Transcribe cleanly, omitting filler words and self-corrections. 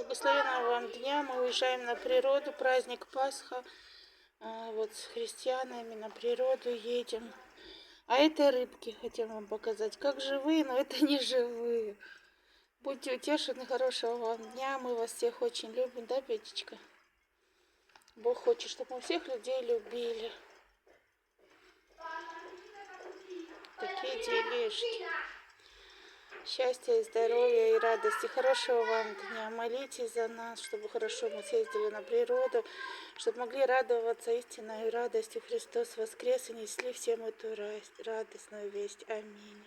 Благословенного вам дня. Мы уезжаем на природу, праздник Пасха. Вот с христианами на природу едем. А это рыбки, хотим вам показать. Как живые, но это не живые. Будьте утешены, хорошего вам дня. Мы вас всех очень любим, да, Петечка? Бог хочет, чтобы мы всех людей любили. Такие делишки. Счастья и здоровья и радости. Хорошего вам дня. Молитесь за нас, чтобы хорошо мы съездили на природу, чтобы могли радоваться истинной радостью. Христос воскрес и несли всем эту радостную весть. Аминь.